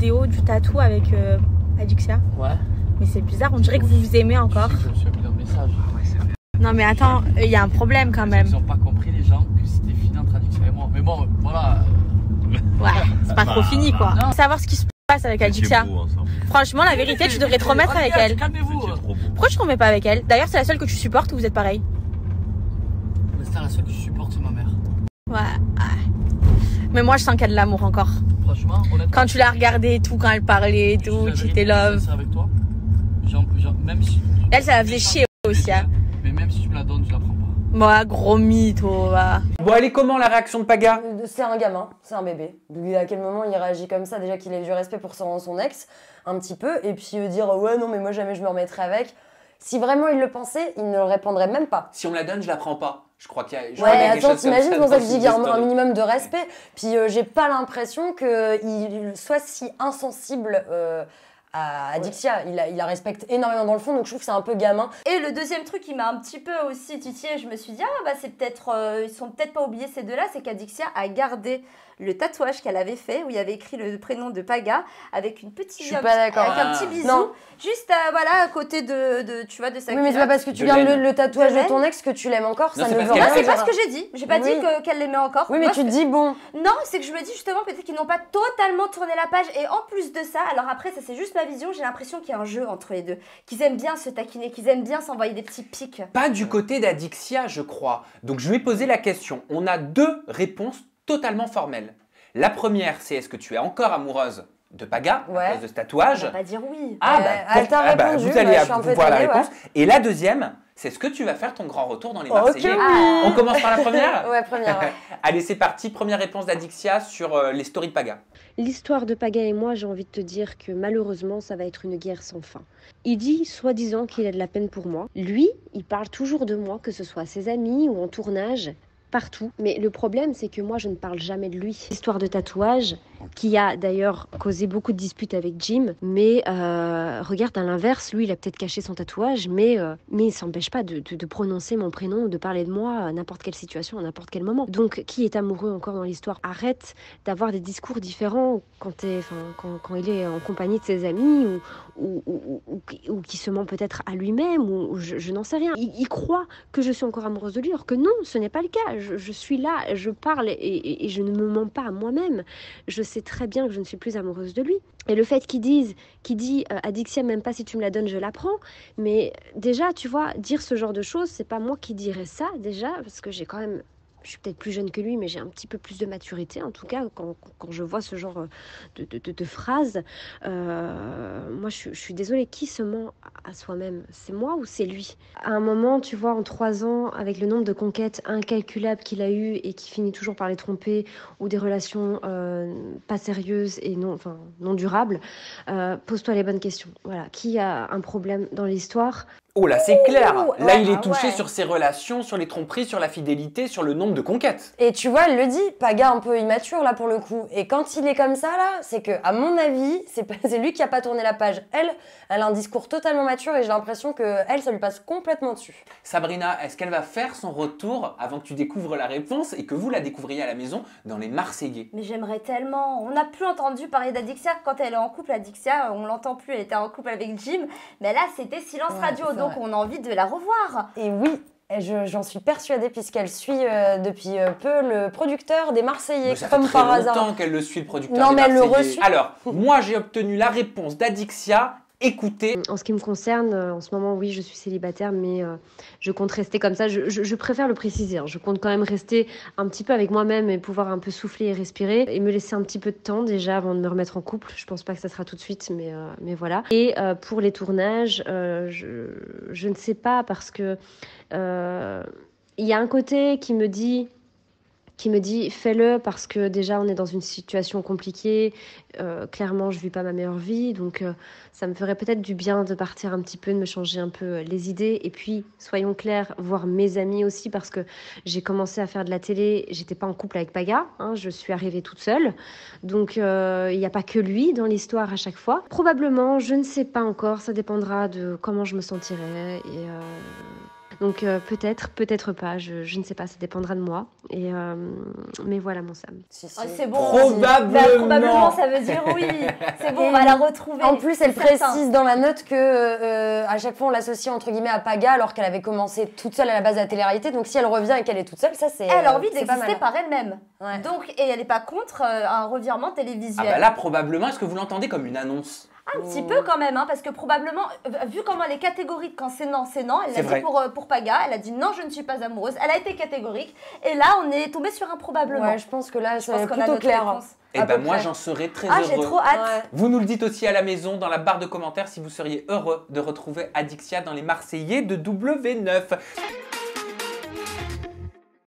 vidéo du tatou avec Adixia. Ouais. Mais c'est bizarre, on dirait que vous vous aimez encore. Je me suis mis dans le message. Ah ouais, c'est vrai. Non mais attends, il y a un problème quand même. Ils ont pas compris les gens que c'était fini entre Adixia et moi. Mais bon, voilà. Ouais, c'est pas trop fini quoi. Non. Savoir ce qui se passe avec Adixia. Franchement, la vérité, tu devrais te remettre avec elle. Calmez-vous. Pourquoi tu te remets pas avec elle? D'ailleurs, c'est la seule que tu supportes ou vous êtes pareil? C'est la seule que je supporte, c'est ma mère. Ouais. Mais moi, je sens qu'il y a de l'amour encore. Franchement, honnêtement. Quand tu l'as regardée et tout, quand elle parlait et tout, tu étais love. Je avec toi. Même si. Elle, ça la faisait chier aussi. Hein. Mais même si tu me la donnes, je la prends pas. Moi, gros mytho, va. Bon, elle est comment la réaction de Paga? C'est un gamin, c'est un bébé. À quel moment il réagit comme ça? Déjà qu'il ait du respect pour son ex, un petit peu, et puis dire ouais, non, mais moi jamais je me remettrai avec. Si vraiment il le pensait, il ne le répondrait même pas. Si on me la donne, je la prends pas. Je crois qu'il y a. Ouais, mais attends, t'imagines, c'est pour ça que je dis qu'il y a un minimum de respect. Puis j'ai pas l'impression qu'il soit si insensible à Adixia. Il la respecte énormément dans le fond, donc je trouve que c'est un peu gamin. Et le deuxième truc qui m'a un petit peu aussi titillé, je me suis dit, ah bah c'est peut-être, ils sont peut-être pas oubliés ces deux-là, c'est qu'Adixia a gardé le tatouage qu'elle avait fait, où il y avait écrit le prénom de Paga, avec une petite, je suis pas d'accord. avec un petit bisou, non. Juste voilà, à côté tu vois, de sa Oui, mais c'est pas parce que tu gardes le tatouage de ton ex que tu l'aimes encore, non, ça ne veut Non, rien c'est dire. pas ce que j'ai dit, j'ai pas dit qu'elle l'aimait encore. Oui, mais moi, tu te dis bon. Non, c'est que je me dis justement peut-être qu'ils n'ont pas totalement tourné la page, et en plus de ça, alors après ça c'est juste ma vision, j'ai l'impression qu'il y a un jeu entre les deux, qu'ils aiment bien se taquiner, qu'ils aiment bien s'envoyer des petits pics. Pas du côté d'Adixia, je crois. Donc je vais poser la question. On a deux réponses totalement formelles. La première, c'est est-ce que tu es encore amoureuse de Paga à cause de ce tatouage? On va pas dire oui. Elle t'a répondu, vous allez voir la étonnée, réponse. Et la deuxième, c'est est-ce que tu vas faire ton grand retour dans les Marseillais? On commence par la première? Ouais, première, ouais. Allez, c'est parti. Première réponse d'Adixia sur les stories de Paga. L'histoire de Paga et moi, j'ai envie de te dire que malheureusement, ça va être une guerre sans fin. Il dit, soi-disant, qu'il a de la peine pour moi. Lui, il parle toujours de moi, que ce soit à ses amis ou en tournage, partout. Mais le problème, c'est que moi, je ne parle jamais de lui. L'histoire de tatouage, qui a d'ailleurs causé beaucoup de disputes avec Jim, mais regarde, à l'inverse, lui, il a peut-être caché son tatouage, mais il s'empêche pas de prononcer mon prénom ou de parler de moi à n'importe quelle situation, à n'importe quel moment. Donc, qui est amoureux encore dans l'histoire? Arrête d'avoir des discours différents quand il est en compagnie de ses amis ou qui se ment peut-être à lui-même, ou je n'en sais rien. Il croit que je suis encore amoureuse de lui, alors que non, ce n'est pas le cas. Je suis là, je parle et je ne me mens pas à moi-même. Je sais très bien que je ne suis plus amoureuse de lui. Et le fait qu'il dit Adixia, même pas si tu me la donnes, je la prends. Mais déjà, tu vois, dire ce genre de choses, c'est pas moi qui dirais ça déjà, parce que je suis peut-être plus jeune que lui, mais j'ai un petit peu plus de maturité, en tout cas, quand je vois ce genre de phrases. Moi, je suis désolée, qui se ment à soi-même? C'est moi ou c'est lui? À un moment, tu vois, en 3 ans, avec le nombre de conquêtes incalculables qu'il a eues et qui finit toujours par les tromper, ou des relations pas sérieuses et non durables, pose-toi les bonnes questions. Voilà, qui a un problème dans l'histoire? Oh là, c'est clair. Là, il est touché sur ses relations, sur les tromperies, sur la fidélité, sur le nombre de conquêtes. Et tu vois, elle le dit, Paga un peu immature là pour le coup. Et quand il est comme ça là, c'est que à mon avis, c'est lui qui a pas tourné la page. Elle a un discours totalement mature et j'ai l'impression que ça lui passe complètement dessus. Sabrina, est-ce qu'elle va faire son retour avant que tu découvres la réponse et que vous la découvriez à la maison dans les Marseillais? Mais j'aimerais tellement. On n'a plus entendu parler d'Adixia quand elle est en couple. Adixia, on l'entend plus. Elle était en couple avec Jim, mais là c'était silence radio. Donc on a envie de la revoir. Et oui, j'en suis persuadée puisqu'elle suit depuis peu le producteur des Marseillais, ça comme fait par très hasard. longtemps qu'elle le suit, le producteur Non, des mais elle le Marseillais. reçut. Alors, moi j'ai obtenu la réponse d'Adixia. Écoutez. En ce qui me concerne, en ce moment, oui, je suis célibataire, mais je compte rester comme ça. Je préfère le préciser. Je compte quand même rester un petit peu avec moi-même et pouvoir un peu souffler et respirer et me laisser un petit peu de temps déjà avant de me remettre en couple. Je pense pas que ça sera tout de suite, mais voilà. Et pour les tournages, je ne sais pas parce que il y a un côté qui me dit fais-le parce que déjà on est dans une situation compliquée, clairement je vis pas ma meilleure vie, donc ça me ferait peut-être du bien de partir un petit peu, de me changer un peu les idées, et puis soyons clairs, voir mes amis aussi, parce que j'ai commencé à faire de la télé, j'étais pas en couple avec Paga, je suis arrivée toute seule, donc il n'y a pas que lui dans l'histoire à chaque fois. Probablement, je ne sais pas encore, ça dépendra de comment je me sentirai, et Donc peut-être, peut-être pas, je ne sais pas, ça dépendra de moi. Mais voilà mon Sam. C'est bon. Probablement. Ça veut dire oui. C'est bon, on va la retrouver. En plus, elle précise dans la note que à chaque fois on l'associe entre guillemets à Paga alors qu'elle avait commencé toute seule à la base de la télé-réalité. Donc si elle revient et qu'elle est toute seule, ça c'est. Elle a envie c'est pas d'exister mal. par elle-même. Ouais. Donc, et elle n'est pas contre un revirement télévisuel. Ah bah là, probablement, est-ce que vous l'entendez comme une annonce? Un petit peu quand même, hein, parce que probablement, vu comment elle est catégorique quand c'est non, elle l'a dit pour Paga, elle a dit non, je ne suis pas amoureuse, elle a été catégorique, et là on est tombé sur un probablement. Ouais, je pense que là c'est qu'on a plutôt notre clair. réponse. Et ben moi, j'en serais très heureux. J'ai trop hâte. Ouais. Vous nous le dites aussi à la maison, dans la barre de commentaires, si vous seriez heureux de retrouver Adixia dans les Marseillais de W9.